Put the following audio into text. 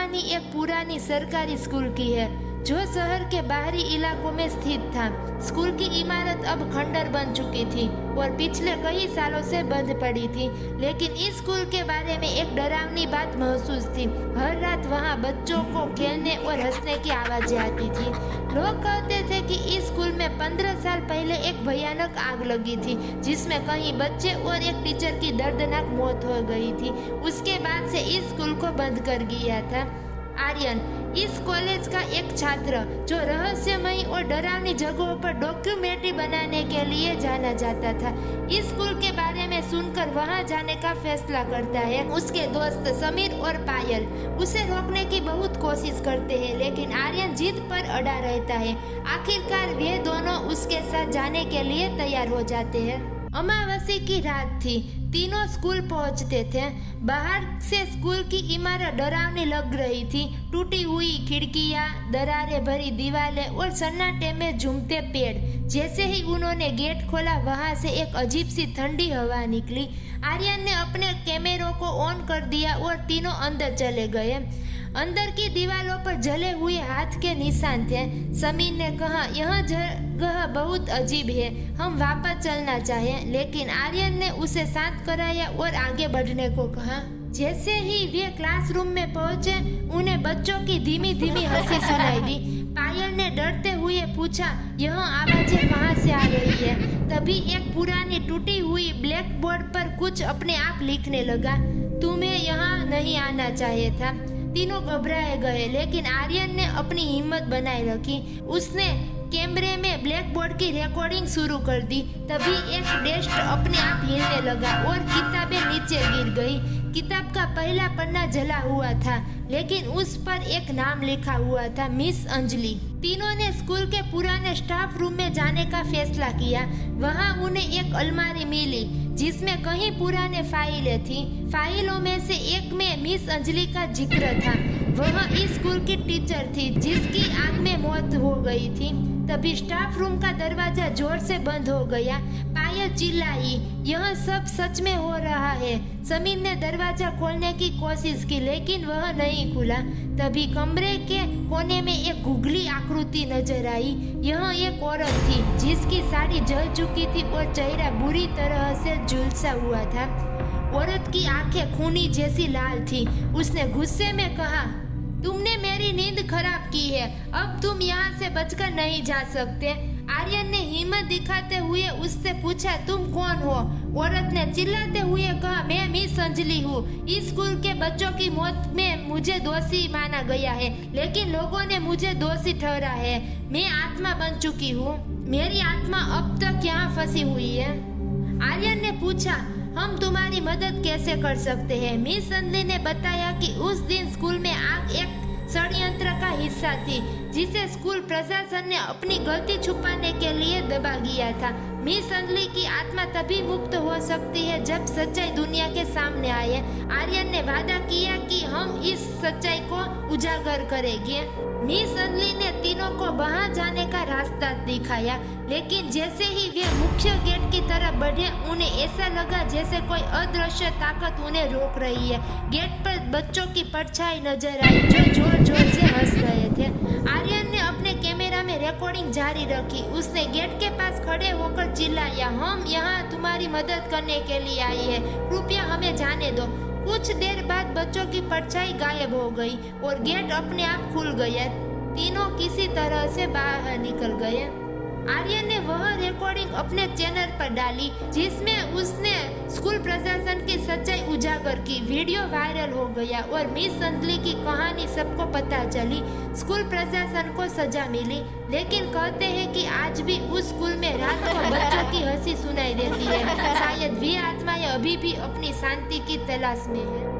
कहानी एक पुरानी सरकारी स्कूल की है जो शहर के बाहरी इलाकों में स्थित था। स्कूल की इमारत अब खंडर बन चुकी थी और पिछले कई सालों से बंद पड़ी थी, लेकिन इस स्कूल के बारे में एक डरावनी बात महसूस थी। हर रात वहां बच्चों को खेलने और हंसने की आवाजें आती थी। लोग कहते थे कि इस स्कूल में 15 साल पहले एक भयानक आग लगी थी जिसमें कई बच्चे और एक टीचर की दर्दनाक मौत हो गई थी। उसके बाद से इस स्कूल को बंद कर दिया था। आर्यन इस कॉलेज का एक छात्र जो रहस्यमयी और डरावनी जगहों पर डॉक्यूमेंट्री बनाने के लिए जाना जाता था, इस स्कूल के बारे में सुनकर वहां जाने का फैसला करता है। उसके दोस्त समीर और पायल उसे रोकने की बहुत कोशिश करते हैं, लेकिन आर्यन जिद पर अड़ा रहता है। आखिरकार वे दोनों उसके साथ जाने के लिए तैयार हो जाते हैं। अमावस्या की रात थी। तीनों स्कूल पहुंचते थे। बाहर से स्कूल की इमारत डरावनी लग रही थी। टूटी हुई खिड़कियां, दरारें भरी दीवारें और सन्नाटे में झूमते पेड़। जैसे ही उन्होंने गेट खोला, वहां से एक अजीब सी ठंडी हवा निकली। आर्यन ने अपने कैमरों को ऑन कर दिया और तीनों अंदर चले गए। अंदर की दीवारों पर जले हुए हाथ के निशान थे। समीर ने कहा, यह जगह बहुत अजीब है, हम वापस चलना चाहें, लेकिन आर्यन ने उसे शांत कराया और आगे बढ़ने को कहा। जैसे ही वे क्लासरूम में पहुंचे, उन्हें बच्चों की धीमी धीमी हंसी सुनाई दी। पायल ने डरते हुए पूछा, यह आवाजें कहाँ से आ रही है? तभी एक पुरानी टूटी हुई ब्लैक बोर्ड पर कुछ अपने आप लिखने लगा। तुम्हें यहाँ नहीं आना चाहिए था। तीनों घबराए गए, लेकिन आर्यन ने अपनी हिम्मत बनाए रखी। उसने कैमरे में ब्लैक बोर्ड की रिकॉर्डिंग शुरू कर दी। तभी एक डेस्क अपने आप हिलने लगा और किताबें नीचे गिर गई। किताब का पहला पन्ना जला हुआ था, लेकिन उस पर एक नाम लिखा हुआ था, मिस अंजलि। तीनों ने स्कूल के पुराने स्टाफ रूम में जाने का फैसला किया। वहां उन्हें एक अलमारी मिली जिसमें कई पुराने फाइलें थी। फाइलों में से एक में मिस अंजलि का जिक्र था। वह इस स्कूल की टीचर थी जिसकी आग में मौत हो गई थी। तभी स्टाफ रूम का दरवाजा जोर से बंद हो गया। पायल चिल्लाई, यह सब सच में हो रहा है। समीर ने दरवाजा खोलने की कोशिश की, लेकिन वह नहीं खुला। तभी कमरे के कोने में एक गुगली आकृति नजर आई। यह एक औरत थी जिसकी साड़ी जल चुकी थी और चेहरा बुरी तरह से झुलसा हुआ था। औरत की आंखें खूनी जैसी लाल थी। उसने गुस्से में कहा, तुमने मेरी नींद खराब की है, अब तुम यहाँ से बचकर नहीं जा सकते। आर्यन ने हिम्मत दिखाते हुए उससे पूछा, तुम कौन हो? औरत ने चिल्लाते हुए कहा, मैं मिस अंजलि हूँ। इस स्कूल के बच्चों की मौत में मुझे दोषी माना गया है, लेकिन लोगों ने मुझे दोषी ठहरा है। मैं आत्मा बन चुकी हूँ। मेरी आत्मा अब तक यहाँ फंसी हुई है। आर्यन ने पूछा, हम तुम्हारी मदद कैसे कर सकते हैं? मिस अंजलि ने बताया कि उस दिन स्कूल में आग एक षड्यंत्र का हिस्सा थी जिसे स्कूल प्रशासन ने अपनी गलती छुपाने के लिए दबा दिया था। मिस अंजलि की आत्मा तभी मुक्त हो सकती है जब सच्चाई दुनिया के सामने आए। आर्यन ने वादा किया कि हम इस सच्चाई को उजागर करेंगे। मिस अंजलि ने तीनों को वहां जाने का रास्ता दिखाया, लेकिन जैसे ही वे मुख्य गेट की तरफ बढ़े, उन्हें ऐसा लगा जैसे कोई अदृश्य ताकत उन्हें रोक रही है। गेट पर बच्चों की परछाई नजर आई जो जोर जोर से हंस रहे थे। आर्यन ने अपने कैमरा में रिकॉर्डिंग जारी रखी। उसने गेट के पास खड़े होकर चिल्लाया, हम यहाँ तुम्हारी मदद करने के लिए आए हैं, कृपया हमें जाने दो। कुछ देर बाद बच्चों की परछाई गायब हो गई और गेट अपने आप खुल गया। तीनों किसी तरह से बाहर निकल गए। आर्यन ने वह रिकॉर्डिंग अपने चैनल पर डाली जिसमें उसने स्कूल प्रशासन की सच्चाई उजागर की। वीडियो वायरल हो गया और मिस अंजलि की कहानी सबको पता चली। स्कूल प्रशासन को सजा मिली, लेकिन कहते हैं कि आज भी उस स्कूल में रात को बच्चों की हंसी सुनाई देती है। शायद वे आत्माएं अभी भी अपनी शांति की तलाश में है।